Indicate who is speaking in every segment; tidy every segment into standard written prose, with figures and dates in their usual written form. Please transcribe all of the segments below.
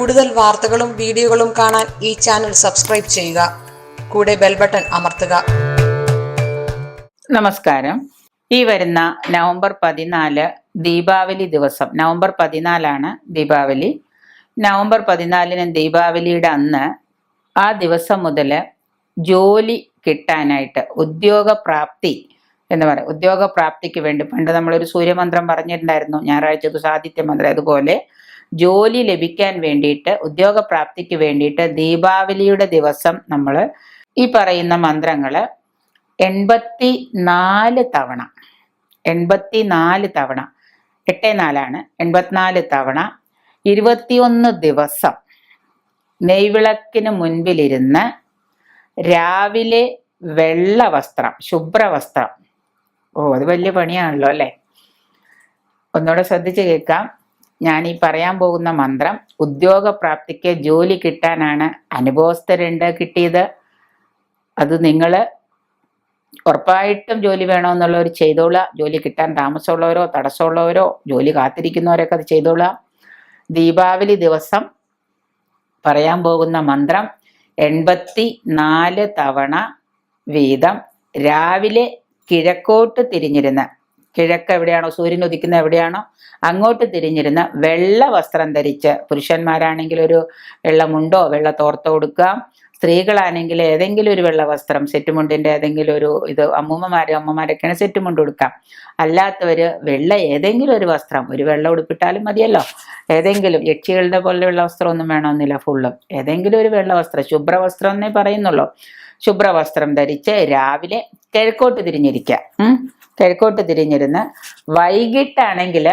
Speaker 1: കൂടുതൽ വാർത്തകളും വീഡിയോകളും കാണാൻ ഈ ചാനൽ സബ്സ്ക്രൈബ് ചെയ്യുക. കൂടെ ബെൽ ബട്ടൺ അമർത്തുക.
Speaker 2: നമസ്കാരം. ഈ വരുന്ന നവംബർ 14 ദീപാവലി ദിവസം, നവംബർ 14 ദീപാവലി. നവംബർ 14 ദീപാവലിയുടെ അന്ന് ആ ദിവസം മുതൽ ജോലി കിട്ടാനായിട്ട് ഉദ്യോഗപ്രാപ്തി എന്ന് പറയും. ഉദ്യോഗപ്രാപ്തിക്ക് വേണ്ടി പണ്ട് നമ്മളൊരു സൂര്യമന്ത്രം പറഞ്ഞിട്ടുണ്ടായിരുന്നു, ഞായറാഴ്ച ദിവസം ആദിത്യ മന്ത്രം. അതുപോലെ ജോലി ലഭിക്കാൻ വേണ്ടിയിട്ട്, ഉദ്യോഗപ്രാപ്തിക്ക് വേണ്ടിയിട്ട് ദീപാവലിയുടെ ദിവസം നമ്മൾ ഈ പറയുന്ന മന്ത്രങ്ങൾ 84 തവണ 84 തവണ 84 84 തവണ 21 ദിവസം നെയ്വിളക്കിന് മുൻപിലിരുന്ന് രാവിലെ വെള്ള വസ്ത്രം, ശുഭ്രവസ്ത്രം. അത് വലിയ പണിയാണല്ലോ അല്ലേ? ഒന്നുകൂടെ ശ്രദ്ധിച്ച് കേൾക്കാം. ഞാൻ ഈ പറയാൻ പോകുന്ന മന്ത്രം ഉദ്യോഗപ്രാപ്തിക്ക്, ജോലി കിട്ടാനാണ്. അനുഭവസ്ഥരുണ്ട് കിട്ടിയത്. അത് നിങ്ങൾ ഉറപ്പായിട്ടും ജോലി വേണമെന്നുള്ളവർ ചെയ്തോളാം. ജോലി കിട്ടാൻ താമസമുള്ളവരോ തടസ്സമുള്ളവരോ ജോലി കാത്തിരിക്കുന്നവരൊക്കെ അത് ചെയ്തോളാം. ദീപാവലി ദിവസം പറയാൻ പോകുന്ന മന്ത്രം 84 തവണ വീതം രാവിലെ കിഴക്കോട്ട് തിരിഞ്ഞിരുന്ന്, കിഴക്ക് എവിടെയാണോ, സൂര്യൻ ഉദിക്കുന്ന എവിടെയാണോ അങ്ങോട്ട് തിരിഞ്ഞിരുന്ന് വെള്ള വസ്ത്രം ധരിച്ച്, പുരുഷന്മാരാണെങ്കിൽ ഒരു വെള്ള മുണ്ടോ വെള്ള തോർത്തോ കൊടുക്കാം. സ്ത്രീകളാണെങ്കിൽ ഏതെങ്കിലും ഒരു വെള്ള വസ്ത്രം, സെറ്റുമുണ്ടിന്റെ ഏതെങ്കിലും ഒരു ഇത്, അമ്മമാരൊക്കെയാണ് സെറ്റുമുണ്ട് കൊടുക്കാം. അല്ലാത്തവര് വെള്ള ഏതെങ്കിലും ഒരു വസ്ത്രം, ഒരു വെള്ള ഉടുപ്പിട്ടാലും മതിയല്ലോ. ഏതെങ്കിലും യക്ഷികളുടെ പോലെ വെള്ള വസ്ത്രം ഒന്നും വേണമെന്നില്ല, ഫുള്ളും ഏതെങ്കിലും ഒരു വെള്ള വസ്ത്രം, ശുഭ്രവസ്ത്രം എന്നേ പറയുന്നുള്ളൂ. ശുഭ്രവസ്ത്രം ധരിച്ച് രാവിലെ കിഴക്കോട്ട് തിരിഞ്ഞിരിക്കുക. കിഴക്കോട്ട് തിരിഞ്ഞിരുന്ന് വൈകിട്ടാണെങ്കിൽ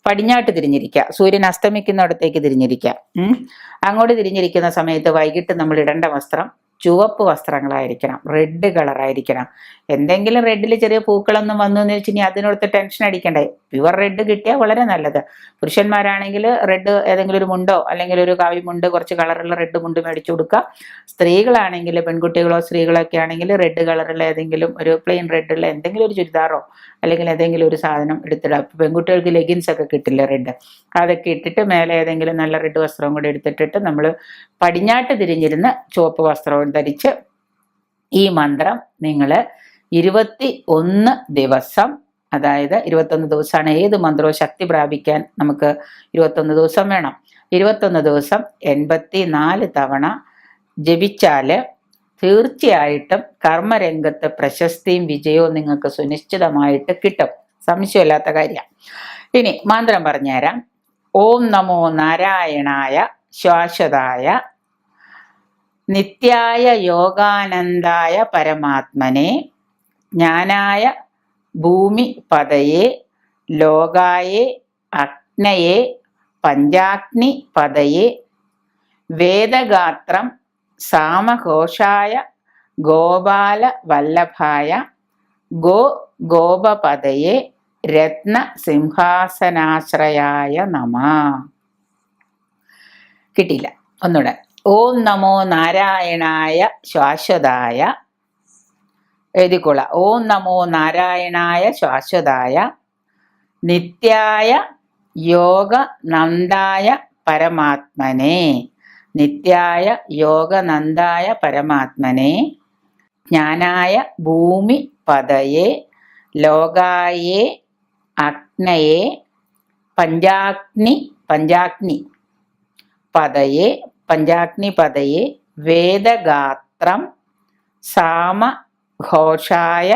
Speaker 2: പടിഞ്ഞാട്ട് തിരിഞ്ഞിരിക്കുക. സൂര്യൻ അസ്തമിക്കുന്നിടത്തേക്ക് തിരിഞ്ഞിരിക്കുക. അങ്ങോട്ട് തിരിഞ്ഞിരിക്കുന്ന സമയത്ത് വൈകിട്ട് നമ്മൾ ഇടേണ്ട വസ്ത്രം ചുവപ്പ് വസ്ത്രങ്ങളായിരിക്കണം, റെഡ് കളറായിരിക്കണം. എന്തെങ്കിലും റെഡിൽ ചെറിയ പൂക്കളൊന്നും വന്നു എന്ന് വെച്ച് ഇനി അതിനോടത്ത് ടെൻഷൻ അടിക്കണ്ടേ. പ്യുവർ റെഡ് കിട്ടിയാൽ വളരെ നല്ലത്. പുരുഷന്മാരാണെങ്കിൽ റെഡ് ഏതെങ്കിലും ഒരു മുണ്ടോ അല്ലെങ്കിൽ ഒരു കാവി മുണ്ട്, കുറച്ച് കളറുള്ള റെഡ് മുണ്ട് മേടിച്ചു കൊടുക്കുക. സ്ത്രീകളാണെങ്കിൽ, പെൺകുട്ടികളോ സ്ത്രീകളൊക്കെ ആണെങ്കിൽ റെഡ് കളറുള്ള ഏതെങ്കിലും ഒരു പ്ലെയിൻ റെഡുള്ള എന്തെങ്കിലും ഒരു ചുരിദാറോ അല്ലെങ്കിൽ ഏതെങ്കിലും ഒരു സാധനം എടുത്തിടുക. പെൺകുട്ടികൾക്ക് ലെഗിൻസ് ഒക്കെ കിട്ടില്ല റെഡ്, അതൊക്കെ ഇട്ടിട്ട് മേലെ ഏതെങ്കിലും നല്ല റെഡ് വസ്ത്രവും കൂടി എടുത്തിട്ടിട്ട് നമ്മൾ പടിഞ്ഞാട്ട് തിരിഞ്ഞിരുന്ന് ചുവപ്പ് വസ്ത്രവും ധരിച്ച് ഈ മന്ത്രം നിങ്ങൾ 21 ദിവസം, അതായത് 21 ദിവസമാണ് ഏത് മന്ത്രവും ശക്തി പ്രാപിക്കാൻ നമുക്ക് 21 ദിവസം വേണം. 21 ദിവസം 84 തവണ ജപിച്ചാല് തീർച്ചയായിട്ടും കർമ്മരംഗത്ത് പ്രശസ്തിയും വിജയവും നിങ്ങൾക്ക് സുനിശ്ചിതമായിട്ട് കിട്ടും. സംശയമില്ലാത്ത കാര്യമാണ്. ഇനി മന്ത്രം പറഞ്ഞുതരാം. ഓം നമോ നാരായണായ ശാശ്വതായ നിത്യായ യോഗാനന്ദായ പരമാത്മനെ ജ്ഞാനായ ഭൂമി പതയെ ലോകായേ അഗ്നയെ പഞ്ചാഗ്നി പതയെ വേദഗാത്രം സാമഘോഷായ ഗോപാല വല്ലഭായ ഗോപപതയെ രത്ന സിംഹാസനാശ്രയായ നമ. കിട്ടിയില്ല, ഒന്നുകൂടെ. ഓം നമോ നാരായണായ ശാശ്വതായ, എഴുതിക്കൊള്ളാം. ഓം നമോ നാരായണായ ശാശ്വതായ നിത്യായ യോഗനന്ദായ പരമാത്മനെ, നിത്യായ യോഗനന്ദായ പരമാത്മനെ ജ്ഞാനായ ഭൂമി പതയെ ലോകായേ അഗ്നയെ പഞ്ചാഗ്നി പതയെ വേദഗാത്രം സാമഘോഷായ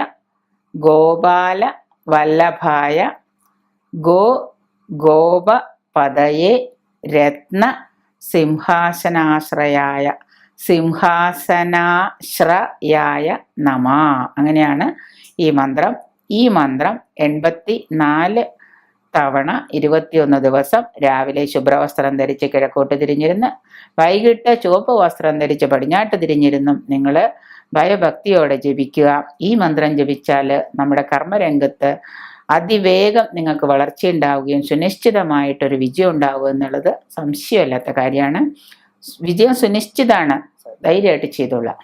Speaker 2: ഗോപാല വല്ലഭായ ഗോപപതയെ രത്ന സിംഹാസനാശ്രയായ നമ. അങ്ങനെയാണ് ഈ മന്ത്രം. ഈ മന്ത്രം 84 തവണ 21 ദിവസം രാവിലെ ശുഭ്രവസ്ത്രം ധരിച്ച് കിഴക്കോട്ട് തിരിഞ്ഞിരുന്ന് വൈകിട്ട് ചുവപ്പ് വസ്ത്രം ധരിച്ച് പടിഞ്ഞാട്ട് തിരിഞ്ഞിരുന്നും നിങ്ങൾ ഭയഭക്തിയോടെ ജപിക്കുക. ഈ മന്ത്രം ജപിച്ചാൽ നമ്മുടെ കർമ്മരംഗത്ത് അതിവേഗം നിങ്ങൾക്ക് വളർച്ചയുണ്ടാവുകയും സുനിശ്ചിതമായിട്ടൊരു വിജയം ഉണ്ടാവുക എന്നുള്ളത് സംശയമില്ലാത്ത കാര്യമാണ്. വിജയം സുനിശ്ചിതമാണ്. ധൈര്യമായിട്ട് ചെയ്തോളാം.